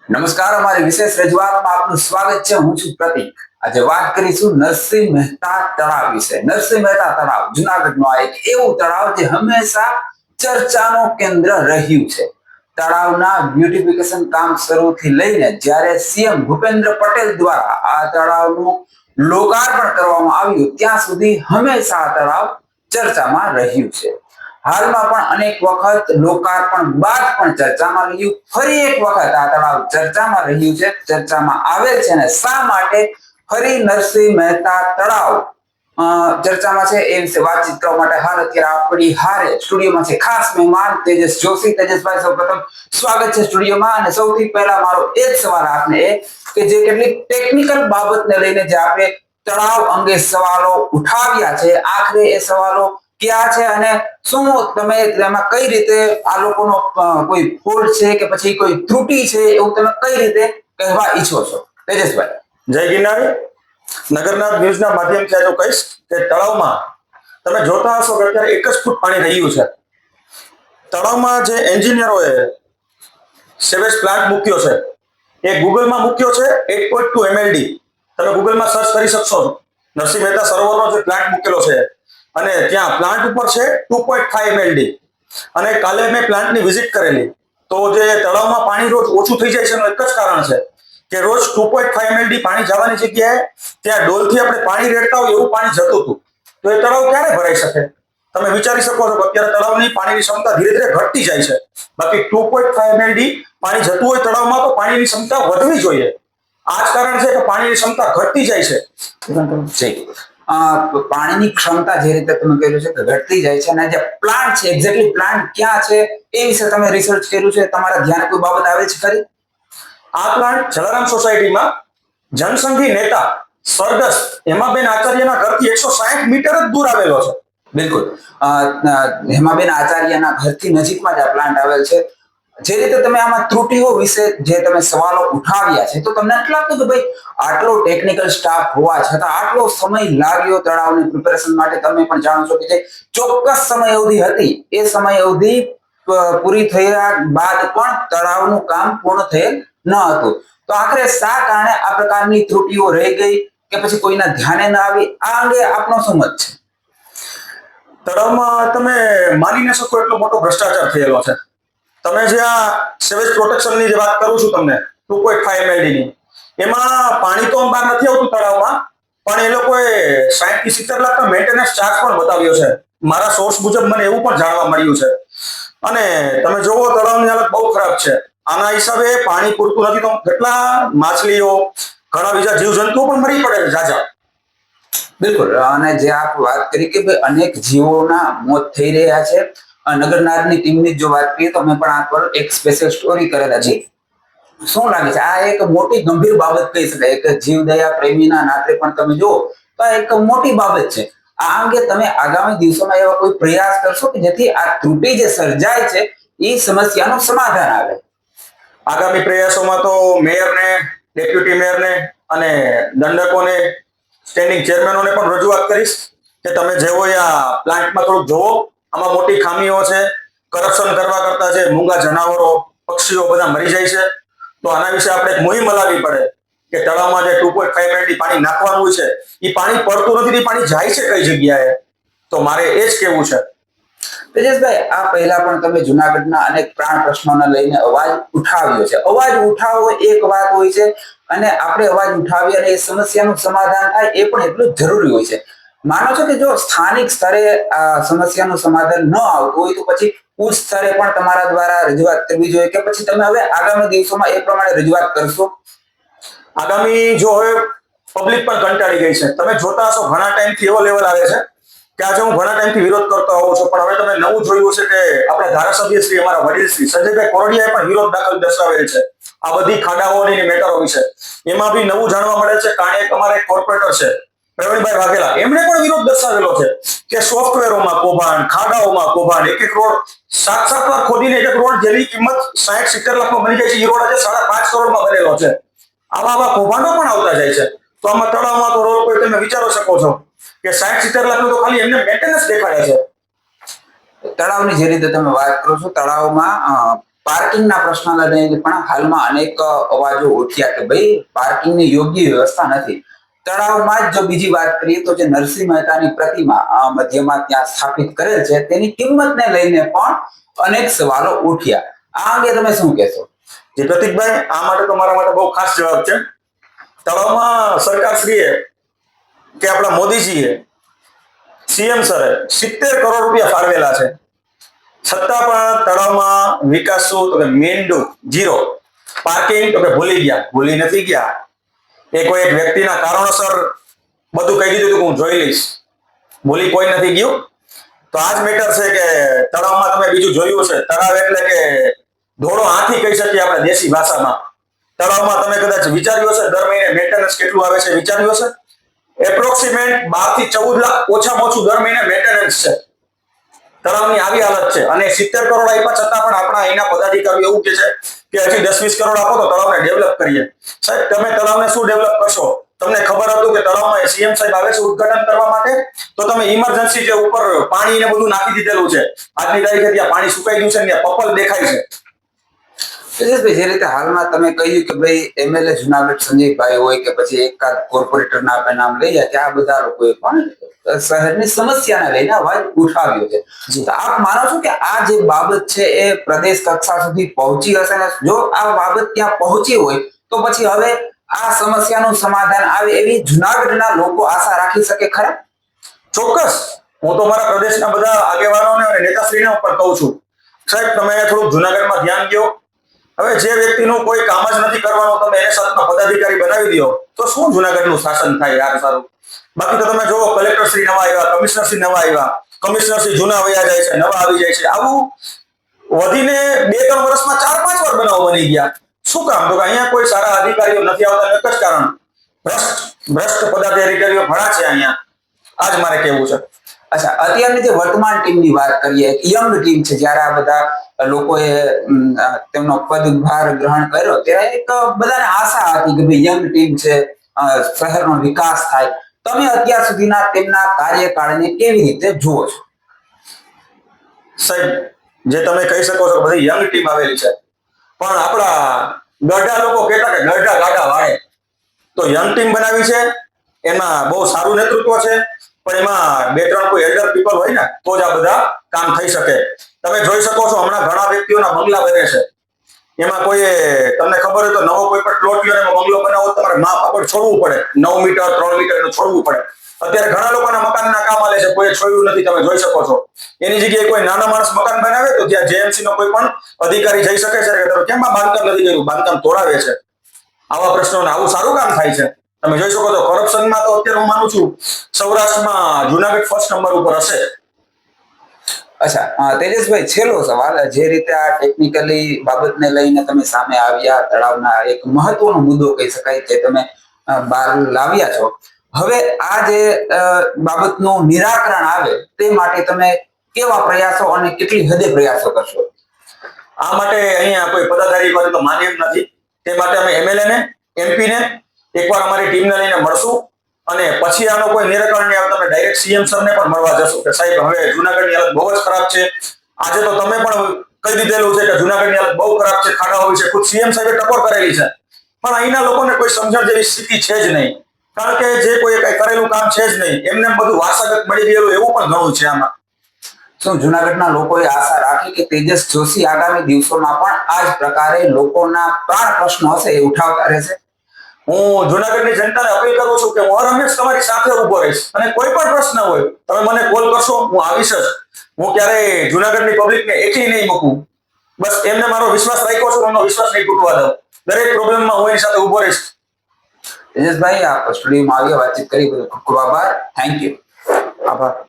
નમસ્કાર, અમારી વિશેષ રજૂઆતમાં આપનું સ્વાગત છે. હું છું પ્રતીક. આજે વાત કરીશું નરસિંહ મહેતા તળાવ વિશે. નરસિંહ મહેતા તળાવ જુનાગઢનું એક એવું તળાવ જે હંમેશા ચર્ચાનો કેન્દ્ર રહ્યું છે. તળાવના બ્યુટિફિકેશન કામ શરૂથી લઈને જ્યારે સીએમ ભૂપેન્દ્ર પટેલ દ્વારા આ તળાવનું લોકાર્પણ કરવામાં આવ્યું ત્યાં સુધી હંમેશા આ તળાવ ચર્ચામાં રહ્યું છે. હાલમાં પણ અનેક વખત લોકાર્પણ બાદ પણ ચર્ચામાં રહ્યું. ફરી એક વખત આ તળાવ ચર્ચામાં રહ્યું છે, ચર્ચામાં આવેલ છે. અને શા માટે ફરી નરસિંહ મહેતા તળાવ ચર્ચામાં છે એ વિશે વાતચીત કરવા માટે હાલ અત્યારે આપણી હારે સ્ટુડિયોમાં છે ખાસ મહેમાન તેજસ જોશી. તેજસભાઈ, સૌપ્રથમ સ્વાગત છે સ્ટુડિયોમાં. અને સૌથી પહેલા મારો એ જ સવાલ આપને એ કે જે કેટલીક ટેકનિકલ બાબતને લઈને જે આપણે તળાવ અંગે સવાલો ઉઠાવ્યા છે, આખરે એ સવાલો ક્યાં છે અને શું તમે તેમાં કઈ રીતે આ લોકોનો કોઈ ફોલ્ટ છે કે પછી કોઈ ત્રુટિ છે એવું તમે કઈ રીતે કહેવા ઈચ્છો છો? તેજસભાઈ. જય ગિરનારી. નગરના ન્યૂઝના માધ્યમથી આજે કહીશ કે તળાવમાં તમે જોતા હશો કે અત્યારે 1 જ ફૂટ પાણી રહ્યું છે. તળાવમાં જે એન્જિનિયરોએ સેવેજ પ્લાન્ટ મૂક્યો છે એ ગૂગલમાં મૂક્યો છે 8.2 mld. તમે ગૂગલમાં સર્ચ કરી શકશો. નરસિંહ મહેતા સરોવરનો જે પ્લાન્ટ મૂકેલો છે અને ત્યાં પ્લાન્ટ ઉપર છે 2.5 mld. અને કાલે મેં પ્લાન્ટની વિઝિટ કરેલી તો જે તળાવમાં પાણી રોજ ઓછું થઈ જાય છે એનું એક જ કારણ છે કે રોજ 2.5 mld પાણી જવાની જગ્યાએ ત્યાં ડોલથી આપણે પાણી રેડતા હોય એવું પાણી જતું હતું. તો એ તળાવ ક્યારે ભરાઈ શકે? તમે વિચારી શકો છો કે અત્યારે તળાવની પાણીની ક્ષમતા ધીરે ધીરે ઘટતી જાય છે. બાકી 2.5 mld પાણી જતું હોય તળાવમાં તો પાણીની ક્ષમતા વધવી જોઈએ. આ જ કારણ છે કે પાણીની ક્ષમતા ઘટતી જાય છે. પાણીની ક્ષમતા જે રીતે તમે કહ્યું છે કે ઘટતી જાય છે અને જે પ્લાન્ટ છે એક્ઝેક્ટલી પ્લાન્ટ ક્યાં છે એ વિશે તમે રિસર્ચ કર્યું છે, તમારા ધ્યાને કોઈ બાબત આવે છે ખરી? આ પ્લાન્ટ જલારામ સોસાયટીમાં જનસંઘી નેતા સ્વર્ગસ્થ હેમાબેન આચાર્યના ઘરથી 160 મીટર જ દૂર આવેલો છે. બિલકુલ. હેમાબેન આચાર્યના ઘરથી નજીકમાં જ આ પ્લાન્ટ આવેલ છે. જે રીતે તમે આમાં ત્રુટિઓ વિશે જે તમે સવાલો ઉઠાવ્યા છે તો તમને નથી લાગતું કે ભાઈ આટલો ટેકનિકલ સ્ટાફ હોવા છતાં આટલો સમય લાગ્યો તળાવની પ્રિપેરેશન માટે? તમે પણ જાણો છો કે જે ચોક્કસ સમય અવધિ હતી એ સમય અવધિ પૂરી થયા બાદ પણ તળાવનું કામ પૂર્ણ થયેલ ન હતું. તો આખરે શા કારણે આ પ્રકારની ત્રુટિઓ રહી ગઈ કે પછી કોઈના ધ્યાને ન આવી? આ અંગે આપનો શું મત છે? તળાવમાં તમે માની ન શકો એટલો મોટો ભ્રષ્ટાચાર થયેલો છે. તમે જે આ સેવેજ પ્રોટેક્શનની જે વાત કરું છું તમને 2.5 mld ની, એમાં પાણી તો બહાર નથી આવતું તળાવમાં, પણ એ લોકોએ 60 થી 70 લાખનો મેન્ટેનન્સ ચાર્જ પણ બતાવ્યો છે. મારા સોર્સ મુજબ મને એવું પણ જાણવા મળ્યું છે. અને તમે જોવો તળાવની હાલત બહુ ખરાબ છે. આના હિસાબે પાણી પૂરતું નથી તો કેટલા માછલીઓ, ઘણા બીજા જીવજંતુઓ પણ મરી પડે છે જાજા. બિલકુલ. અને જે આપ વાત કરી કે ભાઈ અનેક જીવોના મોત થઈ રહ્યા છે. નગરનારની ટીમની જો વાત કરીએ તો મેં પણ આ પર એક સ્પેશિયલ સ્ટોરી કરેલા છે. શું લાગે છે આ એક મોટી ગંભીર બાબત કહી શકાય? એક જીવદયા પ્રેમીના નાતે પણ તમે જુઓ તો આ એક મોટી બાબત છે. આ અંગે તમે આગામી દિવસોમાં એવા કોઈ પ્રયાસ કરશો કે જેથી આ ત્રુટિ જે સર્જાય છે એ સમસ્યાનું સમાધાન આવે? આગામી પ્રયાસોમાં તો મેયરને, ડેપ્યુટી મેયરને અને દંડકોને, સ્ટેન્ડિંગ ચેરમેનોને પણ રજૂઆત કરીશ કે તમે જે હોય આ પ્લાન્ટમાં થોડુંક જોવો. આમાં મોટી ખામીઓ છે. કરપ્શન કરવા કરતા જે મૂંગા જનાવરો, પક્ષીઓ બધા મરી જાય છે. તો આના વિશે આપણે એક મુહિમ હલાવવી પડે કે તળાવમાં જે 2.5 mld પાણી નાખવાનું છે એ પાણી પડતું નથી, પાણી જાય છે કઈ જગ્યાએ? તો મારે એ જ કહેવું છે. તેજસભાઈ, આ પહેલા પણ તમે જુનાગઢના અનેક પ્રાણ પ્રશ્નોને લઈને અવાજ ઉઠાવ્યો છે. અવાજ ઉઠાવવો એક વાત હોય છે અને આપણે અવાજ ઉઠાવીએ અને એ સમસ્યાનું સમાધાન થાય એ પણ એટલું જરૂરી હોય છે. માનો છો કે જો સ્થાનિક સ્તરે આ સમસ્યાનું સમાધાન ન આવતું હોય તો પછી ઉચ્ચ સ્તરે પણ તમારા દ્વારા રજૂઆત કરવી જોઈએ કે પછી તમે હવે આગામી દિવસોમાં એ પ્રમાણે રજૂઆત કરશો? આગામી જો હવે પબ્લિક પણ કંટાળી ગઈ છે. તમે જોતા હશો ઘણા ટાઈમથી એવો લેવલ આવે છે કે આજે હું ઘણા ટાઈમથી વિરોધ કરતો આવું છું, પણ હવે તમે નવું જોયું છે કે આપણા ધારાસભ્ય શ્રી, અમારા વડીલ શ્રી સંજયભાઈ કોરડિયાએ પણ વિરોધ દર્શાવેલ છે આ બધી ખાડાઓની મેટરો વિશે. એમાં બી નવું જાણવા મળે છે. કાણે એક અમારા કોર્પોરેટર છે પ્રવીણભાઈ વાઘેલા, એમણે પણ વિરોધ દર્શાવેલો છે કે સોફ્ટવેરોમાં કૌભાંડ, ખાડાઓમાં કૌભાંડ. એક રોડ 7-7 વાર ખોદીને એક રોડ જેની કિંમત 60-70 લાખમાં બની જાય છે એ રોડ આજે 5.5 કરોડમાં બનેલો છે. આવા કૌભાંડો પણ આવતા જાય છે. તો આમાં તળાવમાં તો રોડ કોઈ તમે વિચારો શકો છો કે 60-70 લાખનું તો ખાલી એમને મેન્ટેનન્સ દેખાડે છે. તળાવની જે રીતે તમે વાત કરો છો, તળાવમાં પાર્કિંગના પ્રશ્નને લઈને પણ હાલમાં અનેક અવાજો ઉઠ્યા કે ભાઈ પાર્કિંગની યોગ્ય વ્યવસ્થા નથી. તળાવમાં જ જો બીજી વાત કરીએ તો જે નરસિંહ મહેતાની પ્રતિમા મધ્યમાં ત્યાં સ્થાપિત કરેલ છે તેની કિંમતને લઈને પણ અનેક સવાલો ઉઠ્યા. આ અંગે તમે શું કહેશો? જે પ્રતિકભાઈ, આ માટે તો મારા માટે બહુ ખાસ જવાબ છે. તળાવમાં સરકારશ્રીએ કે આપણા મોદીજીએ, સીએમ સરે 70 કરોડ રૂપિયા ફાળવેલા છે, છતાં પણ તળાવમાં વિકાસ શું? તો કે મીંડું ઝીરો. પાર્કિંગ તો કે ભૂલી નથી ગયા. એ કોઈ એક વ્યક્તિના કારણોસર બધું કહી દીધું કે હું જોઈ લઈશ, ભૂલી કોઈ નથી ગયું. તો આ જ મેટર છે કે તળાવમાં તમે બીજું જોયું છે, તળાવ એટલે કે ધોળો હાથી કહી શકીએ આપણે દેશી ભાષામાં. તળાવમાં તમે કદાચ વિચાર્યું હશે દર મહિને મેન્ટેનન્સ કેટલું આવે છે, વિચાર્યું હશે? એપ્રોક્સિમેટ 12 થી 14 લાખ ઓછામાં ઓછું દર મહિને મેન્ટેનન્સ છે. તળાવની આવી હાલત છે અને 70 કરોડ આપ્યા છતાં પણ આપણા અહીંના પદાધિકારીઓ એવું કહે છે કે હજી 10-20 કરોડ આપો તો તળાવને ડેવલપ કરીએ. સાહેબ, તમે તળાવને શું ડેવલપ કરશો? તમને ખબર હતું કે તળાવમાં સીએમ સાહેબ આવે છે ઉદ્ઘાટન કરવા માટે, તો તમે ઇમરજન્સી જે ઉપર પાણી ને બધું નાખી દીધેલું છે, આજની તારીખે ત્યાં પાણી સુકાઈ ગયું છે ને ત્યાં પપલ દેખાય છે. તેજસભાઈ, જે રીતે હાલમાં તમે કહ્યું કે ભાઈ એમએલએ જુનાગઢ સંજયભાઈ હોય કે પછી એકાદ કોર્પોરેટરના આપણે નામ લઈ જાય કે આ બધા લોકોએ પણ શહેરની સમસ્યાને લઈને અવાજ ઉઠાવ્યો છે. તો આપ માનો છો કે આ જે બાબત છે એ પ્રદેશ કક્ષા સુધી પહોંચી હશે ને જો આ બાબત ત્યાં પહોંચી હોય તો પછી હવે આ સમસ્યાનું સમાધાન આવે એવી જુનાગઢના લોકો આશા રાખી શકે ખરા? ચોક્કસ. હું તો મારા પ્રદેશના બધા આગેવાનોને અને નેતાશ્રીને ઉપર કહું છું, સાહેબ તમે થોડુંક જુનાગઢમાં ધ્યાન દો. હવે જે વ્યક્તિનું કોઈ કામ જ નથી કરવાનું તમે એને સાથમાં પદાધિકારી બનાવી દો તો શું જુનાગઢનું શાસન થાય યાર? સારું. બાકી તો તમે જોવો, કલેક્ટર શ્રી નવા આવ્યા, કમિશનર શ્રી નવા આવ્યા, કમિશનર શ્રી જૂના વયા જાય છે, નવા આવી જાય છે. આવું વધીને 2-3 વર્ષમાં 4-5 વાર બનાવ બની ગયા. શું કામ? તો અહીંયા કોઈ સારા અધિકારીઓ નથી આવતા. એક જ કારણ, ભ્રષ્ટ પદાધિકારીઓ ઘણા છે અહીંયા. આજ મારે કહેવું છે. અચ્છા, અત્યારની જે વર્તમાન ટીમની વાત કરીએ, એક યંગ ટીમ છે, જ્યારે આ બધા લોકોએ તેમનો પદભાર ગ્રહણ કર્યો ત્યારે એક બધાને આશા હતી કે ભાઈ યંગ ટીમ છે, શહેરનો વિકાસ થાય. તમે અત્યાર સુધીના તેમના કાર્યકાળને કેવી રીતે જુઓ છો? સાહેબ, જે તમે કહી શકો છો બધી યંગ ટીમ આવેલી છે, પણ આપણા ગઢા લોકો કહેતા કે ગઢા ગાડા વાળે. તો યંગ ટીમ બનાવી છે, એમાં બહુ સારું નેતૃત્વ છે, પણ એમાં 2-3 કોઈ એલ્ડર પીપલ હોય ને તો જ આ બધા કામ થઈ શકે. તમે જોઈ શકો છો હમણાં ઘણા વ્યક્તિઓના બંગલા બને છે, એમાં કોઈ તમને ખબર હોય તો નવો કોઈ પણ પ્લોટ લ્યો એમાં બંગલો બનાવો તમારે માપ આગળ છોડવું પડે, 9 મીટર 3 મીટર એનું છોડવું પડે. અત્યારે ઘણા લોકોના મકાનના કામ આલે છે, કોઈ છોડ્યું નથી, તમે જોઈ શકો છો. એની જગ્યાએ કોઈ નાના માણસ મકાન બનાવે તો ત્યાં જેએમસી નો કોઈ પણ અધિકારી જઈ શકે છે કે કેમ આ બાંધકામ નથી કર્યું, બાંધકામ તોડાવે છે. આવા પ્રશ્નોને આવું સારું કામ થાય છે. તમે જોઈ શકો છો કરપ્શનમાં તો અત્યારે હું માનું છું સૌરાષ્ટ્રમાં જુનાગઢ ફર્સ્ટ નંબર ઉપર હશે. અચ્છા તેજસભાઈ, છેલ્લો સવાલ, જે રીતે આ ટેકનિકલી બાબતને લઈને તમે સામે આવ્યા, તળાવના એક મહત્વનો મુદ્દો કહી શકાય જે તમે બહાર લાવ્યા છો, હવે આ જે બાબતનું નિરાકરણ આવે તે માટે તમે કેવા પ્રયાસો અને કેટલી હદે પ્રયાસો કરશો? આ માટે અહીંયા કોઈ પદાધિકારી પાસે તો માન્ય નથી. તે માટે અમે એમએલએ ને એમપી ને એકવાર અમારી ટીમને લઈને મળશું અને પછી આનો કોઈ નિરાકરણ નહીં આવે તમે ડાયરેક્ટ સીએમ સરને પણ મળવા જશો કે સાહેબ હવે જુનાગઢની હાલત બહુ જ ખરાબ છે. આજે તો તમે પણ કહી દીધેલું છે કે જુનાગઢની હાલત બહુ ખરાબ છે, ખાડા હોય છે, ખુદ સીએમ સાહેબે ટકોર કરેલી છે, પણ અહીંના લોકોને કોઈ સમજણ જેવી સ્થિતિ છે જ નહીં, કારણ કે જે કોઈ કઈ કરેલું કામ છે જ નહીં. એમને બધું વારસાગત મળી ગયેલું એવું પણ ઘણું છે આમાં. શું જુનાગઢના લોકોએ આશા રાખી કે તેજસ જોશી આગામી દિવસોમાં પણ આ જ પ્રકારે લોકોના પ્રાણ પ્રશ્નો હશે એ ઉઠાવતા રહેશે? હું જુનાગઢની જનતાને અપીલ કરું છું કે હું હંમેશ તમારી સાથે ઉભો રહીશ અને કોઈ પણ પ્રશ્ન હોય તમે મને કોલ કરશો, હું આવીશ જ. હું ક્યારેય જુનાગઢની પબ્લિકને એકલી નહીં મૂકું. બસ એમને મારો વિશ્વાસ રાખ્યો છું, એમનો વિશ્વાસ નહીં તૂટવા દઉં. દરેક પ્રોબ્લેમમાં હું એની સાથે ઉભો રહીશ. તેજસભાઈ, આપ સ્ટુડિયોમાં આવ્યા, વાતચીત કરી, બધું ખૂબ ખૂબ આભાર. Thank you. આભાર.